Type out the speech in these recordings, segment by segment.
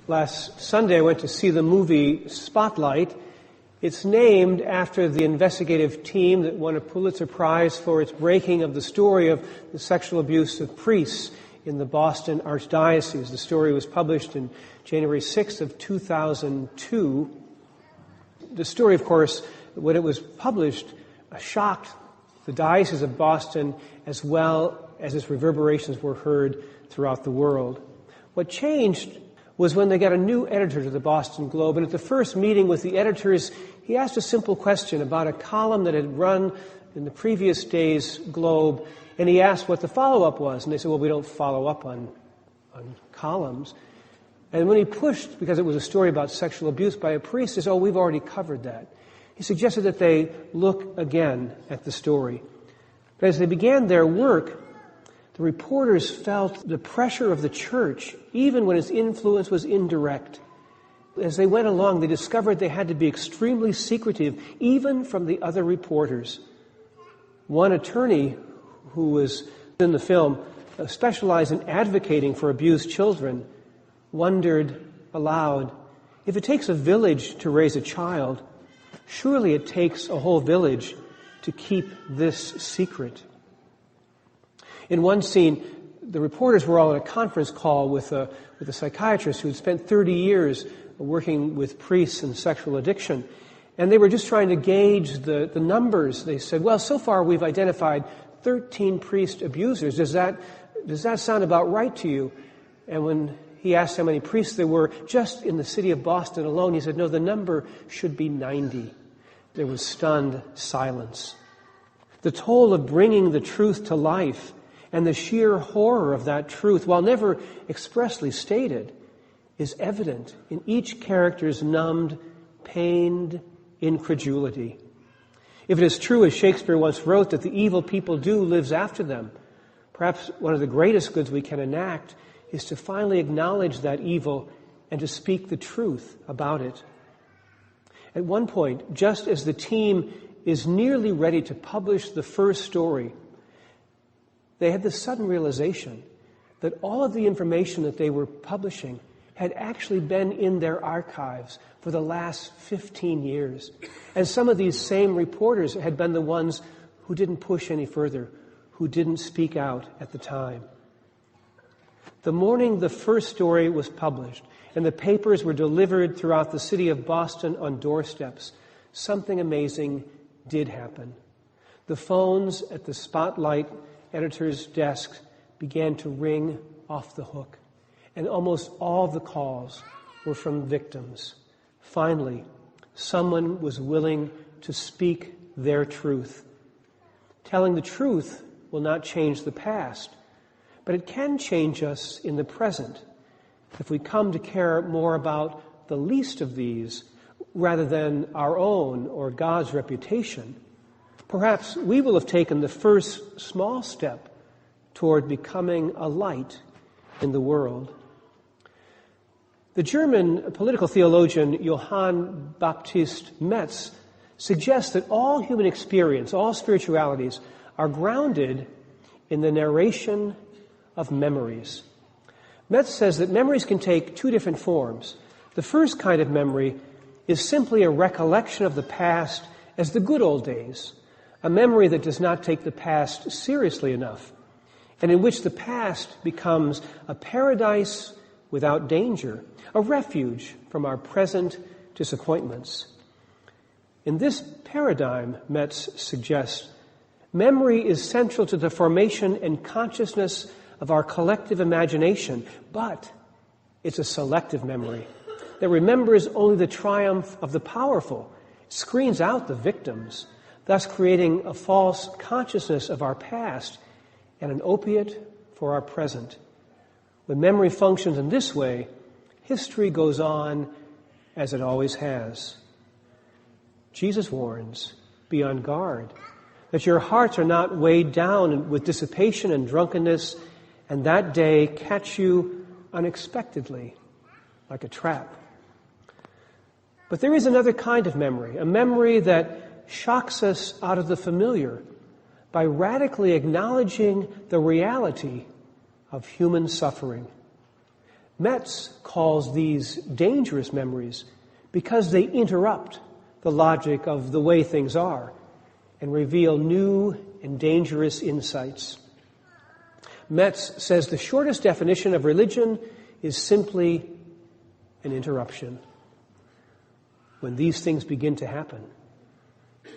Last Sunday I went to see the movie Spotlight. It's named after the investigative team that won a Pulitzer Prize for its breaking of the story of the sexual abuse of priests in the Boston Archdiocese. The story was published in January 6th of 2002. The story, of course, when it was published, shocked the Diocese of Boston as well as its reverberations were heard throughout the world. What changed was when they got a new editor to the Boston Globe, and at the first meeting with the editors, he asked a simple question about a column that had run in the previous day's Globe, and he asked what the follow-up was, and they said, well, we don't follow up on columns. And when he pushed, because it was a story about sexual abuse by a priest, he said, oh, we've already covered that. He suggested that they look again at the story. But as they began their work, the reporters felt the pressure of the church, even when its influence was indirect. As they went along, they discovered they had to be extremely secretive, even from the other reporters. One attorney who was in the film, specialized in advocating for abused children, wondered aloud, if it takes a village to raise a child, surely it takes a whole village to keep this secret. In one scene, the reporters were all in a conference call with a psychiatrist who had spent 30 years working with priests and sexual addiction. And they were just trying to gauge the numbers. They said, well, so far we've identified 13 priest abusers. Does that sound about right to you? And when he asked how many priests there were, just in the city of Boston alone, he said, no, the number should be 90. There was stunned silence. The toll of bringing the truth to life and the sheer horror of that truth, while never expressly stated, is evident in each character's numbed, pained incredulity. If it is true, as Shakespeare once wrote, that the evil people do lives after them, perhaps one of the greatest goods we can enact is to finally acknowledge that evil and to speak the truth about it. At one point, just as the team is nearly ready to publish the first story, they had this sudden realization that all of the information that they were publishing had actually been in their archives for the last 15 years. And some of these same reporters had been the ones who didn't push any further, who didn't speak out at the time. The morning the first story was published and the papers were delivered throughout the city of Boston on doorsteps, something amazing did happen. The phones at the Spotlight editor's desk began to ring off the hook, and almost all the calls were from victims. Finally, someone was willing to speak their truth. Telling the truth will not change the past, but it can change us in the present if we come to care more about the least of these rather than our own or God's reputation. Perhaps we will have taken the first small step toward becoming a light in the world. The German political theologian Johann Baptist Metz suggests that all human experience, all spiritualities, are grounded in the narration of memories. Metz says that memories can take two different forms. The first kind of memory is simply a recollection of the past as the good old days, a memory that does not take the past seriously enough, and in which the past becomes a paradise without danger, a refuge from our present disappointments. In this paradigm, Metz suggests, memory is central to the formation and consciousness of our collective imagination, but it's a selective memory that remembers only the triumph of the powerful, screens out the victims, thus creating a false consciousness of our past and an opiate for our present. When memory functions in this way, history goes on as it always has. Jesus warns, be on guard, that your hearts are not weighed down with dissipation and drunkenness, and that day catch you unexpectedly, like a trap. But there is another kind of memory, a memory that shocks us out of the familiar by radically acknowledging the reality of human suffering. Metz calls these dangerous memories because they interrupt the logic of the way things are and reveal new and dangerous insights. Metz says the shortest definition of religion is simply an interruption. When these things begin to happen,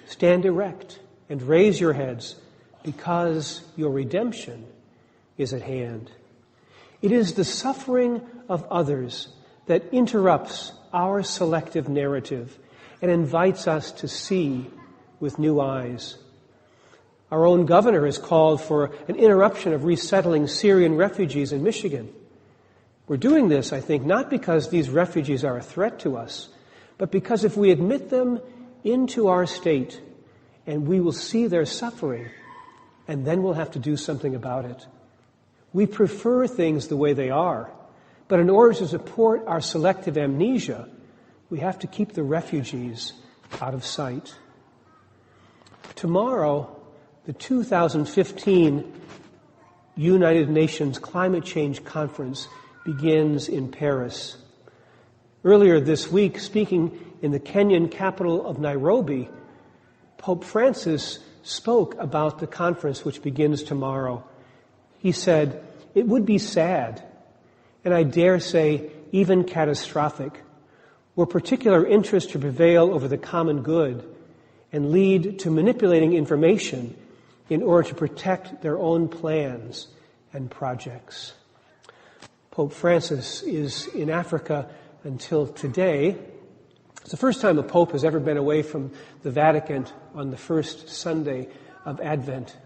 stand erect and raise your heads, because your redemption is at hand. It is the suffering of others that interrupts our selective narrative and invites us to see with new eyes. Our own governor has called for an interruption of resettling Syrian refugees in Michigan. We're doing this, I think, not because these refugees are a threat to us, but because if we admit them into our state, and we will see their suffering, and then we'll have to do something about it. We prefer things the way they are, but in order to support our selective amnesia, we have to keep the refugees out of sight. Tomorrow, the 2015 United Nations Climate Change Conference begins in Paris. Earlier this week, speaking in the Kenyan capital of Nairobi, Pope Francis spoke about the conference which begins tomorrow. He said, "It would be sad, and I dare say even catastrophic, were particular interests to prevail over the common good and lead to manipulating information in order to protect their own plans and projects." Pope Francis is in Africa until today. It's the first time a pope has ever been away from the Vatican on the first Sunday of Advent.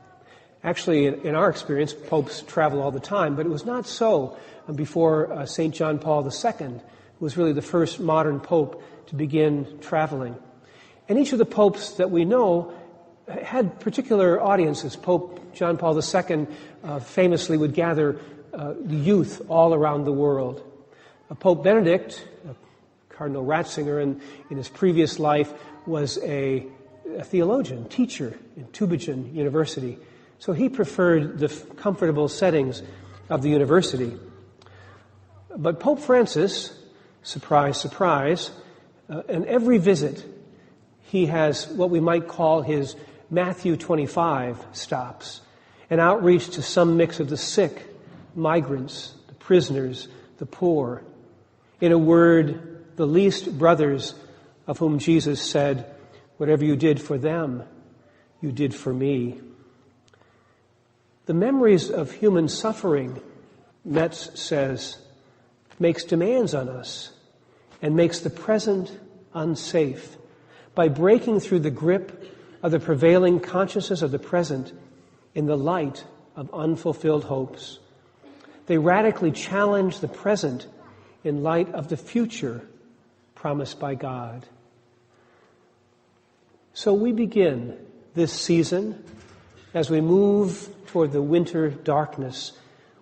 Actually, in our experience, popes travel all the time, but it was not so before St. John Paul II, who was really the first modern pope to begin traveling. And each of the popes that we know had particular audiences. Pope John Paul II famously would gather the youth all around the world. Pope Benedict, Cardinal Ratzinger, in his previous life, was a theologian, teacher in Tübingen University. So he preferred the comfortable settings of the university. But Pope Francis, surprise, surprise, in every visit, he has what we might call his Matthew 25 stops, an outreach to some mix of the sick, migrants, the prisoners, the poor. In a word, the least brothers, of whom Jesus said, "Whatever you did for them, you did for me." The memories of human suffering, Metz says, makes demands on us and makes the present unsafe by breaking through the grip of the prevailing consciousness of the present in the light of unfulfilled hopes. They radically challenge the present in light of the future promised by God. So we begin this season, as we move toward the winter darkness,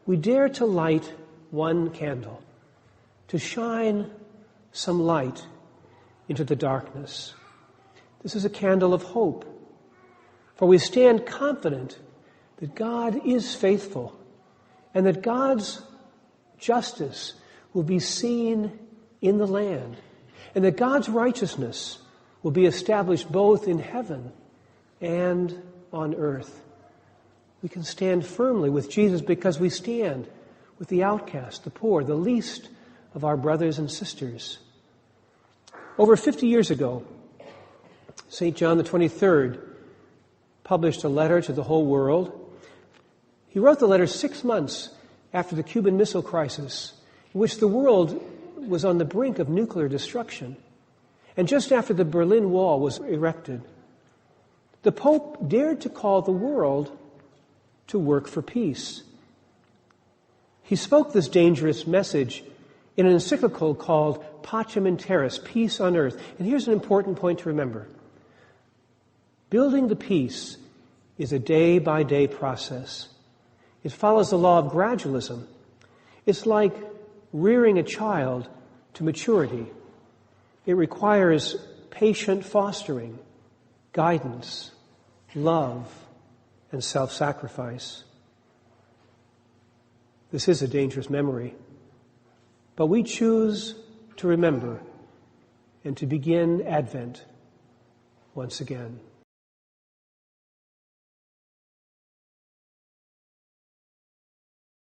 we dare to light one candle, to shine some light into the darkness. This is a candle of hope, for we stand confident that God is faithful and that God's justice will be seen in the land, and that God's righteousness will be established both in heaven and on earth. We can stand firmly with Jesus because we stand with the outcast, the poor, the least of our brothers and sisters. Over 50 years ago, St. John the 23rd published a letter to the whole world. He wrote the letter 6 months after the Cuban Missile Crisis, in which the world was on the brink of nuclear destruction, and just after the Berlin Wall was erected. The Pope dared to call the world to work for peace. He spoke this dangerous message in an encyclical called Pacem in Terris, Peace on Earth. And here's an important point to remember. Building the peace is a day-by-day process. It follows the law of gradualism. It's like rearing a child to maturity. It requires patient fostering, guidance, love, and self-sacrifice. This is a dangerous memory. But we choose to remember and to begin Advent once again.